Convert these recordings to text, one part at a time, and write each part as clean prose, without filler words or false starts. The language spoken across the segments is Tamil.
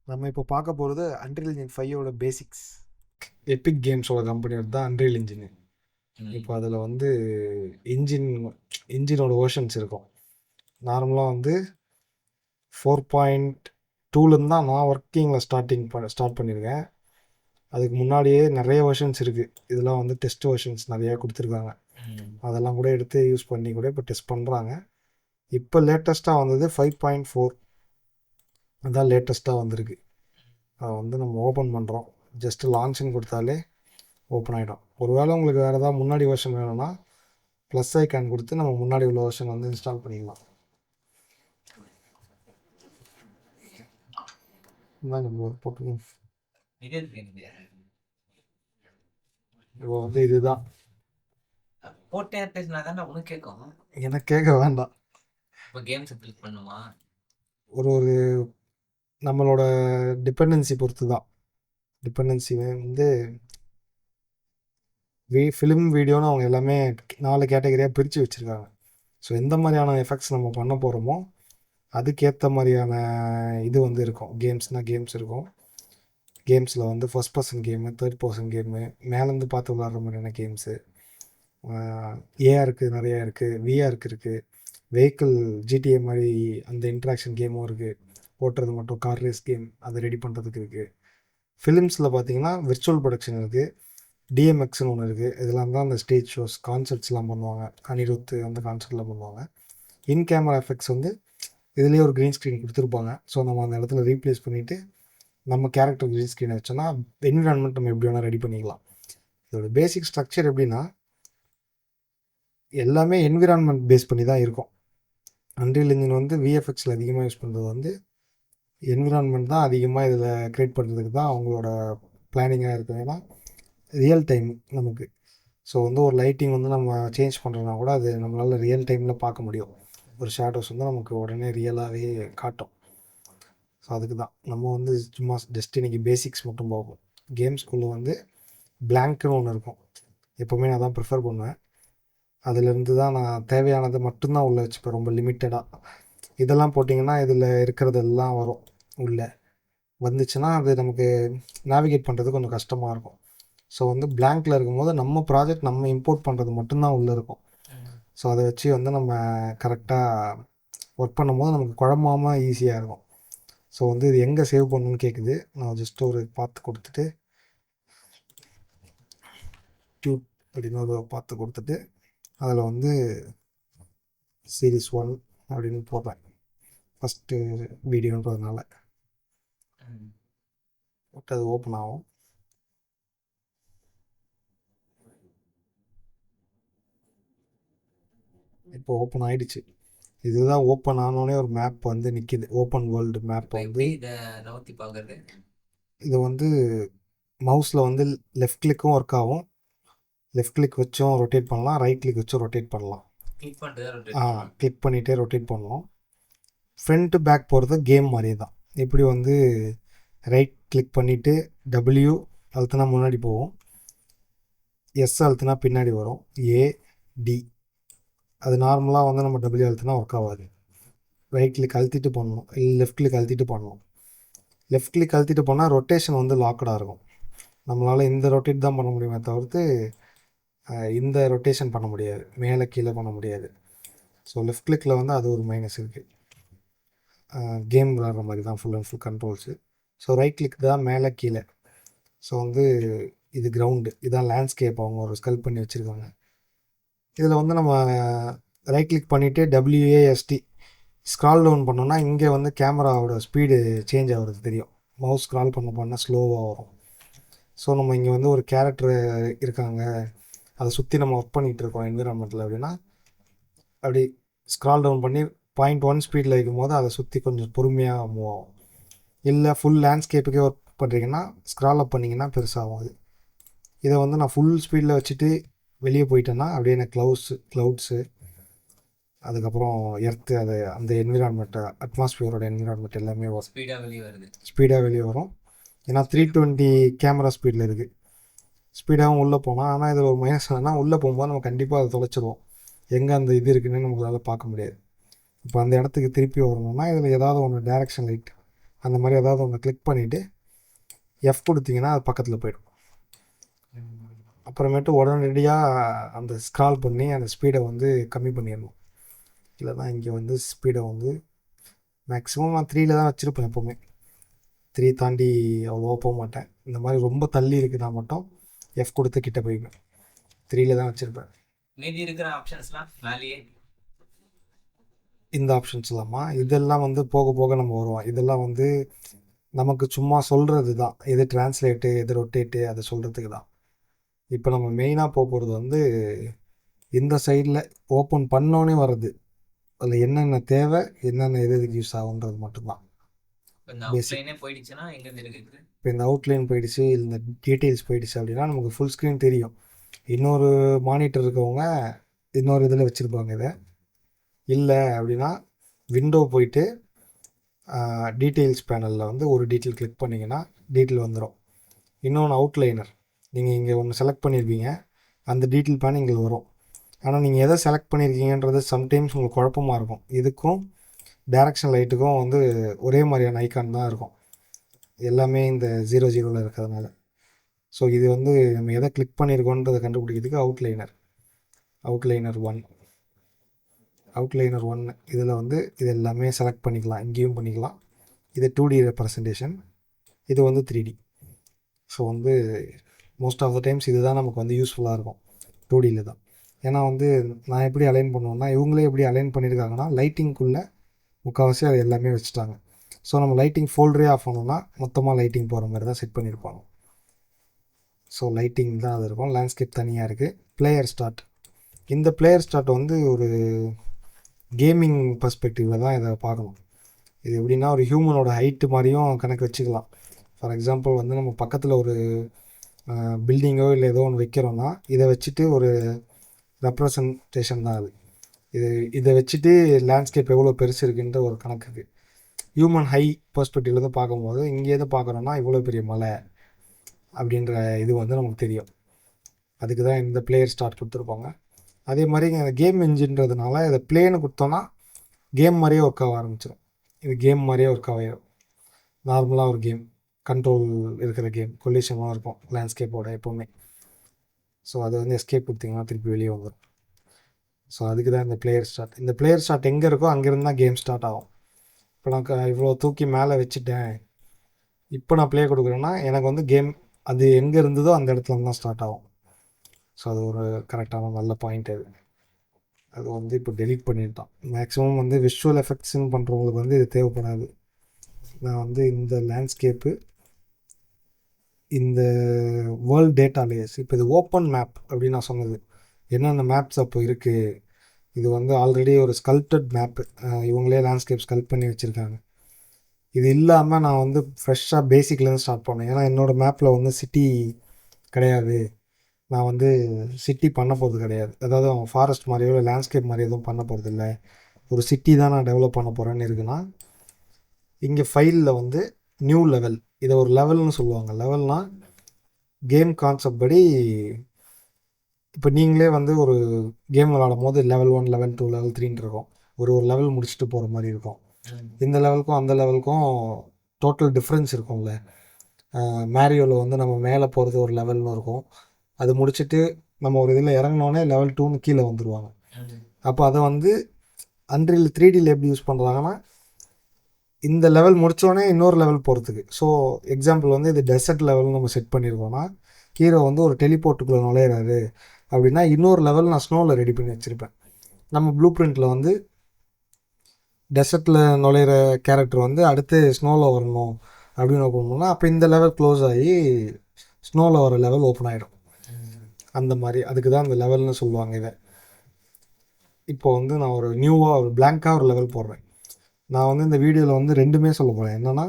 நம்ம இப்போ பார்க்க போகிறது அன்ரியல் இன்ஜின் 5ஓட பேசிக்ஸ். எபிக் கேம்ஸோட கம்பெனியோட தான் அன்ரியல் இன்ஜின். இப்போ அதில் வந்து இன்ஜினோட வேர்ஷன்ஸ் இருக்கும். நார்மலாக வந்து 4.2லேருந்து தான் நான் ஒர்க்கிங்கில் ஸ்டார்ட் பண்ணியிருக்கேன். அதுக்கு முன்னாடியே நிறைய வெர்ஷன்ஸ் இருக்குது. இதெல்லாம் வந்து டெஸ்ட் வெர்ஷன்ஸ் நிறையா கொடுத்துருக்காங்க. அதெல்லாம் கூட எடுத்து யூஸ் பண்ணி கூட இப்போ டெஸ்ட் பண்ணுறாங்க. இப்போ லேட்டஸ்ட்டாக வந்தது 5.4, அதுதான் லேட்டஸ்ட்டாக வந்திருக்கு. அதை வந்து நம்ம ஓப்பன் பண்ணுறோம். ஜஸ்ட்டு லான்ச்சிங் கொடுத்தாலே ஓப்பன் ஆகிடும். ஒருவேளை உங்களுக்கு வேறு ஏதாவது முன்னாடி வெர்ஷன் வேணும்னா ப்ளஸ் ஐக்கான் கொடுத்து நம்ம முன்னாடி உள்ள வெர்ஷன் வந்து இன்ஸ்டால் பண்ணிக்கலாம். போட்டு இப்போ வந்து இதுதான் போட்டே பேசினா தானே உனக்கு கேட்கும். எனக்கு கேட்க வேண்டாம். இப்போ கேம்ஸ் கிளிக் பண்ணுமா? ஒரு நம்மளோட டிபெண்டன்சி பொறுத்து தான். டிபெண்டன்சி வந்து ஃபிலிம் வீடியோன்னு அவங்க எல்லாமே 4 கேட்டகரியாக பிரித்து வச்சுருக்காங்க. ஸோ எந்த மாதிரியான எஃபெக்ட்ஸ் நம்ம பண்ண போகிறோமோ அதுக்கேற்ற மாதிரியான இது வந்து இருக்கும். கேம்ஸ்னால் கேம்ஸ் இருக்கும். கேம்ஸில் வந்து first person game, third person game, மேலேருந்து பார்த்து விளாட்ற மாதிரியான கேம்ஸு, ஏஆருக்கு நிறையா இருக்குது, விஆருக்கு இருக்குது, வெஹிக்கிள் ஜிடிஏ மாதிரி அந்த இன்ட்ராக்ஷன் கேமும் இருக்குது. ஓட்டுறது மட்டும் கார் ரேஸ் கேம் அதை ரெடி பண்ணுறதுக்கு இருக்குது. ஃபிலிம்ஸில் பார்த்தீங்கன்னா விர்ச்சுவல் ப்ரொடக்ஷன் இருக்குது, டிஎம்எக்ஸ்னு ஒன்று இருக்குது. இதெல்லாம் தான் அந்த ஸ்டேஜ் ஷோஸ் கான்சர்ட்ஸ்லாம் பண்ணுவாங்க. அனிருத் அந்த கான்சர்ட்லாம் பண்ணுவாங்க. இன் கேமரா எஃபெக்ட்ஸ் வந்து இதுலேயே ஒரு க்ரீன் ஸ்க்ரீன் கொடுத்துருப்பாங்க. ஸோ நம்ம அந்த இடத்துல ரீப்ளேஸ் பண்ணிவிட்டு நம்ம கேரக்டர் க்ரீன் ஸ்க்ரீனை வச்சோன்னா என்விரான்மெண்ட் நம்ம எப்படி வேணால் ரெடி பண்ணிக்கலாம். இதோட பேசிக் ஸ்ட்ரக்சர் எப்படின்னா எல்லாமே என்விரான்மெண்ட் பேஸ் பண்ணி தான் இருக்கும். அன்ரியல் இன்ஜின் வந்து விஎஃப்எக்ஸில் அதிகமாக யூஸ் பண்ணுறது வந்து என்விரான்மெண்ட் தான் அதிகமாக இதில் க்ரியேட் பண்ணுறதுக்கு தான் அவங்களோட பிளானிங்காக இருக்கும். ஏன்னா ரியல் டைம் நமக்கு. ஸோ வந்து ஒரு லைட்டிங் வந்து நம்ம சேஞ்ச் பண்ணுறோன்னா கூட அது நம்மளால் ரியல் டைமில் பார்க்க முடியும். ஒரு ஷேடோஸ் வந்து நமக்கு உடனே ரியலாகவே காட்டும். ஸோ அதுக்கு தான் நம்ம வந்து சும்மா ஜஸ்ட் இன்றைக்கி பேசிக்ஸ் மட்டும் பார்ப்போம். கேம்ஸ்குள்ளே வந்து பிளாங்க்னு ஒன்று இருக்கும். எப்போவுமே நான் தான் ப்ரிஃபர் பண்ணுவேன். அதிலேருந்து தான் நான் தேவையானதை மட்டும்தான் உள்ளே வச்சுப்பேன், ரொம்ப லிமிட்டடாக. இதெல்லாம் போட்டிங்கன்னா இதில் இருக்கிறதெல்லாம் வரும். உள்ளே வந்துச்சுன்னா அது நமக்கு நேவிகேட் பண்ணுறது கொஞ்சம் கஷ்டமாக இருக்கும். ஸோ வந்து பிளாங்க்கில் இருக்கும்போது நம்ம ப்ராஜெக்ட் நம்ம இம்போர்ட் பண்ணுறது மட்டும்தான் உள்ளே இருக்கும். ஸோ அதை வச்சு வந்து நம்ம கரெக்டாக ஒர்க் பண்ணும்போது நமக்கு குழம்பாமல் ஈஸியாக இருக்கும். ஸோ வந்து இது எங்கே சேவ் பண்ணணும்னு கேட்குது. நான் ஜஸ்ட் ஒரு பார்த்து கொடுத்துட்டு டியூட் அப்படின்னு ஒரு பார்த்து கொடுத்துட்டு அதில் வந்து சீரீஸ் 1 அப்படின்னு போடுறேன். ஃபஸ்ட்டு வீடியோன்றதுனால அது ஓப்பன் ஆகும். இப்போ ஓப்பன் ஆகிடுச்சு. இதுதான் ஓப்பன் ஆனோடனே ஒரு மேப் வந்து நிற்கிது. ஓப்பன் வேர்ல்டு மேப் வந்து நவுத்தி பார்க்குறது. இது வந்து மவுஸில் வந்து லெஃப்ட் கிளிக்கும் ஒர்க் ஆகும். லெஃப்ட் கிளிக் வச்சும் ரொட்டேட் பண்ணலாம், ரைட் கிளிக் வச்சும் ரொட்டேட் பண்ணலாம். கிளிக் பண்ணிகிட்டே ரொட்டேட் பண்ணுவோம். ஃப்ரண்ட் பேக் போகிறது கேம் மாதிரியே தான். இப்படி வந்து ரைட் கிளிக் பண்ணிவிட்டு டபிள்யூ அழுத்தினா முன்னாடி போவோம், எஸ் அழுத்தினா பின்னாடி வரும், ஏடி. அது நார்மலாக வந்து நம்ம டபிள்யூ அழுத்தினா ஒர்க் ஆகாது. ரைட் கிளிக் அழுத்திட்டு பண்ணணும், இல்லை லெஃப்ட் கிளிக் அழுத்திட்டு பண்ணணும். லெஃப்ட் கிளிக் அழுத்திட்டு போனால் ரொட்டேஷன் வந்து லாக்கடாக இருக்கும். நம்மளால் இந்த ரொட்டேட் தான் பண்ண முடியுமே தவிர்த்து இந்த ரொட்டேஷன் பண்ண முடியாது, மேலே கீழே பண்ண முடியாது. ஸோ லெஃப்ட் கிளிக்கில் வந்து அது ஒரு மைனஸ் இருக்குது. கேம் விளாட்ற மாதிரி தான் full and full controls. So right click தான் மேலே கீழே. ஸோ வந்து இது கிரவுண்டு, இதுதான் லேண்ட்ஸ்கேப் அவங்க ஒரு ஸ்கல் பண்ணி வச்சுருக்காங்க. இதில் வந்து நம்ம ரைட் கிளிக் பண்ணிவிட்டு டபிள்யூஏஎஸ்டி ஸ்க்ரால் டவுன் பண்ணோன்னா இங்கே வந்து கேமராவோட ஸ்பீடு சேஞ்ச் ஆகிறது தெரியும். மவுஸ் ஸ்க்ரால் பண்ண ஸ்லோவாக வரும். ஸோ நம்ம இங்கே வந்து ஒரு கேரக்டர் இருக்காங்க, அதை சுற்றி நம்ம ஒர்க் பண்ணிகிட்டு இருக்கோம் என்விரான்மெண்ட்டில் அப்படின்னா அப்படி ஸ்க்ரால் டவுன் பண்ணி 0.1 ஸ்பீடில் இருக்கும்போது அதை சுற்றி கொஞ்சம் பொறுமையாக மூவ் ஆகும். இல்லை ஃபுல் லேண்ட்ஸ்கேப்புக்கே ஒர்க் பண்ணுறீங்கன்னா ஸ்க்ரால் அப் பண்ணிங்கன்னா பெருசாகும் அது. இதை வந்து நான் ஃபுல் ஸ்பீடில் வச்சுட்டு வெளியே போயிட்டேன்னா அப்படியே எனக்கு க்ளவுட்ஸு அதுக்கப்புறம் எர்த்து அது அந்த என்விரான்மெண்ட்டை அட்மாஸ்பியரோட என்விரான்மெண்ட் எல்லாமே ஸ்பீடாக வெளியே வரும். ஏன்னா 320 கேமரா ஸ்பீடில் இருக்குது. ஸ்பீடாகவும் உள்ளே போனால், ஆனால் இதில் ஒரு மைனஸ் என்னன்னா உள்ளே போகும்போது நம்ம கண்டிப்பாக அதை தொலைச்சிருவோம். எங்கே அந்த இது இருக்குன்னு நம்மளால் பார்க்க முடியாது. இப்போ அந்த இடத்துக்கு திருப்பி வரணும்னா இதில் ஏதாவது ஒன்று டேரெக்ஷன் லைட் அந்த மாதிரி ஏதாவது ஒன்று கிளிக் பண்ணிவிட்டு எஃப் கொடுத்தீங்கன்னா அது பக்கத்தில் போய்டும். அப்புறமேட்டு உடனடியாக அந்த ஸ்க்ரால் பண்ணி அந்த ஸ்பீடை வந்து கம்மி பண்ணிடணும். இல்லைனா இங்கே வந்து ஸ்பீடை வந்து மேக்ஸிமம் நான் 3ல் தான் வச்சுருப்பேன் எப்போவுமே. 3 தாண்டி அவ்வளோவா போக மாட்டேன். இந்த மாதிரி ரொம்ப தள்ளி இருக்குன்னா மட்டும் எஃப் கொடுத்து கிட்ட போய்க்குவேன். 3ல் தான் வச்சுருப்பேன். மீதி இருக்கிற ஆப்ஷன்ஸ்லாம் மேலேயே இந்த ஆப்ஷன்ஸ் இல்லாமா இதெல்லாம் வந்து போக போக நம்ம வருவோம். இதெல்லாம் வந்து நமக்கு சும்மா சொல்கிறது தான். எது டிரான்ஸ்லேட்டு எது ரொட்டேட்டு அதை சொல்கிறதுக்கு தான். இப்போ நம்ம மெயினாக போகிறது வந்து இந்த சைடில் ஓப்பன் பண்ணோன்னே வர்றது. அதில் என்னென்ன தேவை என்னென்ன எதுக்கு யூஸ் ஆகுன்றது மட்டும்தான். போயிடுச்சுன்னா எங்கே இருக்குது? இப்போ இந்த அவுட்லைன் போயிடுச்சு, இந்த டீட்டெயில்ஸ் போயிடுச்சு அப்படின்னா நமக்கு ஃபுல் ஸ்க்ரீன் தெரியும். இன்னொரு மானிட்டர் இருக்கவங்க இன்னொரு இதில் வச்சுருப்பாங்க. இதை இல்லை அப்படின்னா விண்டோ போயிட்டு டீட்டெயில்ஸ் பேனலில் வந்து ஒரு டீட்டெயில் கிளிக் பண்ணிங்கன்னா டீட்டெயில் வந்துடும். இன்னொன்று அவுட்லைனர், நீங்கள் இங்கே ஒன்று செலக்ட் பண்ணியிருப்பீங்க, அந்த டீட்டெயில் பேன் இங்கே வரும். ஆனால் நீங்கள் எதை செலக்ட் பண்ணியிருக்கீங்கன்றது சம்டைம்ஸ் உங்களுக்கு குழப்பமாக இருக்கும். இதுக்கும் டைரக்ஷன் லைட்டுக்கும் வந்து ஒரே மாதிரியான ஐக்கான் தான் இருக்கும், எல்லாமே இந்த 00ல் இருக்கிறதுனால. ஸோ இது வந்து நம்ம எதை கிளிக் பண்ணியிருக்கோன்றதை கண்டுபிடிக்கிறதுக்கு அவுட்லைனர் 1 இதில் வந்து இது எல்லாமே செலக்ட் பண்ணிக்கலாம். இங்கேயும் பண்ணிக்கலாம். இது 2D ரெப்ரசன்டேஷன், இது வந்து 3D. ஸோ வந்து மோஸ்ட் ஆஃப் த டைம்ஸ் இது தான் நமக்கு வந்து யூஸ்ஃபுல்லாக இருக்கும் 2Dயில் தான். ஏன்னா வந்து நான் எப்படி அலைன் பண்ணுவேன்னா, இவங்களே எப்படி அலைன் பண்ணியிருக்காங்கன்னா லைட்டிங்குள்ளே முக்கால்வாசி அது எல்லாமே வச்சுட்டாங்க. ஸோ நம்ம லைட்டிங் ஃபோல்டரே ஆஃப் பண்ணோம்னா மொத்தமாக லைட்டிங் போகிற மாதிரி தான் செட் பண்ணியிருப்பாங்க. ஸோ லைட்டிங் தான் அது இருக்கும். லேண்ட்ஸ்கேப் தனியாக இருக்குது. பிளேயர் ஸ்டார்ட், இந்த பிளேயர் ஸ்டார்ட் வந்து ஒரு கேமிங் பர்ஸ்பெக்டிவில் தான் இதை பார்க்கணும். இது எப்படின்னா ஒரு ஹியூமனோட ஹைட்டு மாதிரியும் கணக்கு வச்சுக்கலாம். ஃபார் எக்ஸாம்பிள் வந்து நம்ம பக்கத்தில் ஒரு பில்டிங்கோ இல்லை ஏதோ ஒன்று வைக்கிறோன்னா இதை வச்சுட்டு ஒரு ரெப்ரசன்டேஷன் தான் அது. இதை வச்சுட்டு லேண்ட்ஸ்கேப் எவ்வளோ பெருசு இருக்குன்ற ஒரு கணக்குக்கு ஹியூமன் ஹை பர்ஸ்பெக்டிவில் தான் பார்க்கும்போது இங்கேருந்து பார்க்குறோன்னா இவ்வளோ பெரிய மலை அப்படின்ற இது வந்து நமக்கு தெரியும். அதுக்கு தான் இந்த பிளேயர் ஸ்டார்ட் கொடுத்துருப்பாங்க. அதே மாதிரி இந்த கேம் என்ஜின்றதுனால இதை பிளேன்னு கொடுத்தோன்னா கேம் மாதிரியே ஒர்க் ஆக ஆரம்பிச்சிடும். இது கேம் மாதிரியே ஒர்க் ஆகிடும். நார்மலாக ஒரு கேம், கண்ட்ரோல் இருக்கிற கேம், கொலிஷனாக இருக்கும் லேண்ட்ஸ்கேப்போட எப்போவுமே. ஸோ அது வந்து எஸ்கேப் கொடுத்தீங்கன்னா திருப்பி வெளியே வந்துடும். ஸோ அதுக்கு தான் இந்த பிளேயர் ஸ்டார்ட். இந்த பிளேயர் ஸ்டார்ட் எங்கே இருக்கோ அங்கேருந்து தான் கேம் ஸ்டார்ட் ஆகும். இப்போ நான் இவ்வளோ தூக்கி மேலே வச்சுட்டேன், இப்போ நான் ப்ளே கொடுக்குறேன்னா எனக்கு வந்து கேம் அது எங்கே இருந்ததோ அந்த இடத்துல தான் ஸ்டார்ட் ஆகும். ஸோ அது ஒரு கரெக்டான நல்ல பாயிண்ட். அது வந்து இப்போ டெலீட் பண்ணிட்டான். மேக்ஸிமம் வந்து விஷுவல் எஃபெக்ட்ஸ்ன்னு பண்ணுறவங்களுக்கு வந்து இது தேவைப்படாது. நான் வந்து இந்த லேண்ட்ஸ்கேப்பு, இந்த வேர்ல்ட் டேட்டா லேயர்ஸ், இப்போ இது ஓப்பன் மேப் அப்படின்னு நான் சொன்னது என்னென்ன மேப்ஸ் அப்போ இருக்குது. இது வந்து ஆல்ரெடி ஒரு ஸ்கல்ப்டட் மேப்பு, இவங்களே லேண்ட்ஸ்கேப் ஸ்கல்ப் பண்ணி வச்சுருக்காங்க. இது இல்லாமல் நான் வந்து ஃப்ரெஷ்ஷாக பேசிக்லேருந்து ஸ்டார்ட் பண்ணேன். ஏன்னா என்னோடய மேப்பில் வந்து சிட்டி கிடையாது, நான் வந்து சிட்டி பண்ண போகிறது கிடையாது. அதாவது அவங்க ஃபாரஸ்ட் மாதிரியோ இல்லை லேண்ட்ஸ்கேப் மாதிரி எதுவும் பண்ண போகிறது இல்லை, ஒரு சிட்டி தான் நான் டெவலப் பண்ண போகிறேன்னு இருக்குன்னா இங்கே ஃபைலில் வந்து நியூ லெவல், இதை ஒரு லெவல்னு சொல்லுவாங்க. லெவல்னால் கேம் கான்செப்ட் படி இப்போ நீங்களே வந்து ஒரு கேம் விளாடும் போது லெவல் 1 லெவல் 2 லெவல் 3ன்னு இருக்கும். ஒரு லெவல் முடிச்சுட்டு போகிற மாதிரி இருக்கும். இந்த லெவலுக்கும் அந்த லெவலுக்கும் டோட்டல் டிஃப்ரென்ஸ் இருக்கும்ல. மேரியோவில் வந்து நம்ம மேலே போகிறது ஒரு லெவல்னு இருக்கும், அது முடிச்சுட்டு நம்ம ஒரு இதில் இறங்கினோடனே லெவல் 2ன்னு கீழே வந்துடுவாங்க. அப்போ அதை வந்து அன்ரில் 3Dயில் எப்படி யூஸ் பண்ணுறாங்கன்னா இந்த லெவல் முடித்தோடனே இன்னொரு லெவல் போகிறதுக்கு. ஸோ எக்ஸாம்பிள் வந்து இது டெசர்ட் லெவல்னு நம்ம செட் பண்ணியிருக்கோன்னா ஹீரோ வந்து ஒரு டெலிபோர்ட்டுக்குள்ளே நுழையிறாரு அப்படின்னா இன்னொரு லெவல் நான் ஸ்னோவில் ரெடி பண்ணி வச்சுருப்பேன். நம்ம ப்ளூ பிரிண்ட்டில் வந்து டெசர்ட்டில் நுழையிற கேரக்டர் வந்து அடுத்து ஸ்னோவில் வரணும் அப்படின்னு ஓப்பன் பண்ணோம்னா அப்போ இந்த லெவல் க்ளோஸ் ஆகி ஸ்னோவில் வர லெவல் ஓப்பன் ஆகிடும். அந்த மாதிரி அதுக்கு தான் இந்த லெவல்னு சொல்லுவாங்க இதை. இப்போ வந்து நான் ஒரு நியூவாக ஒரு பிளாங்காக ஒரு லெவல் போடுறேன். நான் வந்து இந்த வீடியோவில் வந்து ரெண்டுமே சொல்ல போகிறேன். என்னென்னா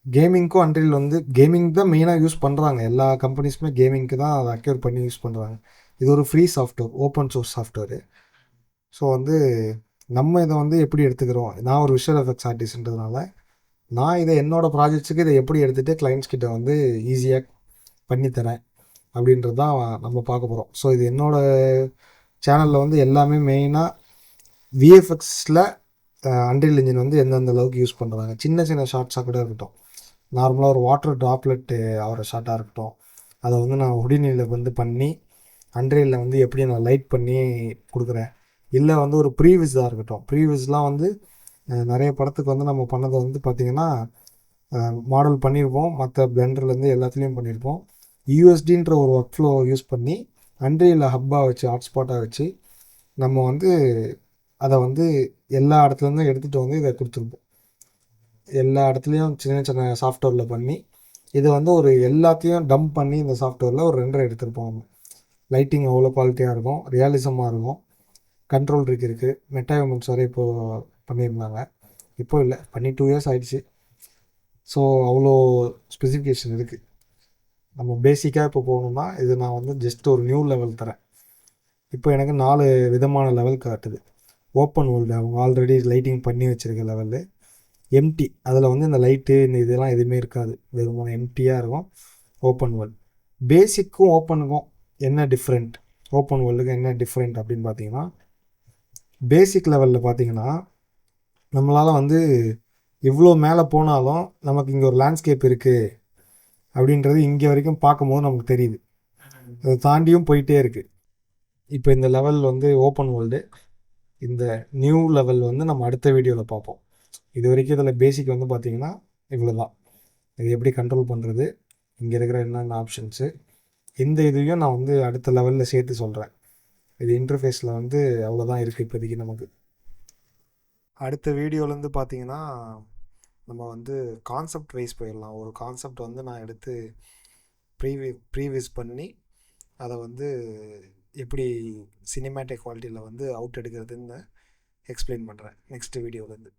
கேமிங்க்கும் அன்ரில் வந்து கேமிங் தான் மெயினாக யூஸ் பண்ணுறாங்க. எல்லா கம்பெனிஸுமே கேமிங்க்கு தான் அதை அக்யூர் பண்ணி யூஸ் பண்ணுறாங்க. இது ஒரு free software, open source software. So வந்து நம்ம இதை வந்து எப்படி எடுத்துக்கிறோம், நான் ஒரு விஷுவல் எஃபெக்ட்ஸ் ஆர்டிஸ்ட்ன்றதுனால நான் இதை என்னோடய ப்ராஜெக்ட்ஸுக்கு இதை எப்படி எடுத்துகிட்டு கிளைண்ட்ஸ் கிட்ட வந்து ஈஸியாக பண்ணித்தரேன் அப்படின்றது தான் நம்ம பார்க்க போகிறோம். ஸோ இது என்னோடய சேனலில் வந்து எல்லாமே மெயினாக விஎஃப்எக்ஸில் அன்ரியல் இன்ஜின் வந்து எந்தெந்த அளவுக்கு யூஸ் பண்ணுறாங்க, சின்ன சின்ன ஷார்ட்ஸாக கூட இருக்கட்டும், நார்மலாக ஒரு வாட்டர் ட்ராப்லெட்டு ஆகிற ஷார்ட்டாக இருக்கட்டும், அதை வந்து நான் ஹுடினியில் வந்து பண்ணி அன்ரியலில் வந்து எப்படி நான் லைட் பண்ணி கொடுக்குறேன். இல்லை வந்து ஒரு ப்ரீவிஸாக இருக்கட்டும், ப்ரீவிஸ்லாம் வந்து நிறைய படத்துக்கு வந்து நம்ம பண்ணதை வந்து பார்த்திங்கன்னா மாடல் பண்ணியிருப்போம், மற்ற பிளெண்டர்லேருந்து எல்லாத்துலேயும் பண்ணியிருப்போம். யூஎஸ்டின்ற ஒரு ஒர்க் ஃப்ளோ யூஸ் பண்ணி அன்ரியலில் ஹப்பாக வச்சு ஹாட்ஸ்பாட்டாக வச்சு நம்ம வந்து அதை வந்து எல்லா இடத்துலேருந்தும் எடுத்துகிட்டு வந்து இதை கொடுத்துருப்போம். எல்லா இடத்துலையும் சின்ன சின்ன சாஃப்ட்வேரில் பண்ணி இது வந்து ஒரு எல்லாத்தையும் டம்ப் பண்ணி இந்த சாஃப்ட்வேரில் ஒரு ரெண்டரை எடுத்திருப்போம். லைட்டிங் அவ்வளோ குவாலிட்டியாக இருக்கும், ரியாலிசமாக இருக்கும், கண்ட்ரோல் ட்ரிக் இருக்குது, மெட்டா எலிமெண்ட்ஸ் வரை இப்போது பண்ணியிருந்தாங்க. இப்போ இல்லை, பண்ணி 2 இயர்ஸ் ஆகிடுச்சு. ஸோ அவ்வளோ ஸ்பெசிஃபிகேஷன் இருக்குது. நம்ம பேசிக்காக இப்போ போகணுன்னா இது நான் வந்து ஜஸ்ட் ஒரு நியூ லெவல் தரேன். இப்போ எனக்கு 4 விதமான லெவல் காட்டுது. ஓப்பன் வேர்ல்டு, அவங்க ஆல்ரெடி லைட்டிங் பண்ணி வச்சுருக்க லெவலு. எம்டி, அதில் வந்து இந்த லைட்டு இந்த இதெல்லாம் எதுவுமே இருக்காது, வெறும் எம்டியாக இருக்கும். ஓப்பன் வேர்ல்டு பேசிக்கும் ஓப்பனுக்கும் என்ன டிஃப்ரெண்ட், ஓப்பன் வேர்ல்டுக்கு என்ன டிஃப்ரெண்ட் அப்படின்னு பார்த்தீங்கன்னா, பேசிக் லெவலில் பார்த்தீங்கன்னா நம்மளால் வந்து இவ்வளோ மேலே போனாலும் நமக்கு இங்கே ஒரு லேண்ட்ஸ்கேப் இருக்குது அப்படின்றது இங்கே வரைக்கும் பார்க்கும்போது நமக்கு தெரியுது. அதை தாண்டியும் போயிட்டே இருக்குது. இப்போ இந்த லெவல் வந்து ஓப்பன் வேர்ல்டு, இந்த நியூ லெவல் வந்து நம்ம அடுத்த வீடியோவில் பார்ப்போம். இது வரைக்கும் இதில் பேசிக் வந்து பார்த்திங்கன்னா இவ்வளோ தான். இது எப்படி கண்ட்ரோல் பண்ணுறது, இங்கே இருக்கிற என்னென்ன ஆப்ஷன்ஸு, இந்த இதையும் நான் வந்து அடுத்த லெவலில் சேர்த்து சொல்கிறேன். இது இன்டர்ஃபேஸில் வந்து அவ்வளோதான் இருக்குது இப்போதைக்கு நமக்கு. அடுத்த வீடியோலேருந்து பார்த்தீங்கன்னா நம்ம வந்து கான்செப்ட் வைஸ் போயிடலாம். ஒரு கான்செப்ட் வந்து நான் எடுத்து ப்ரீவிஸ் பண்ணி அதை வந்து எப்படி சினிமேட்டிக் குவாலிட்டியில் வந்து அவுட் எடுக்கிறதுன்னு எக்ஸ்பிளைன் பண்ணுறேன் நெக்ஸ்ட் வீடியோலேருந்து.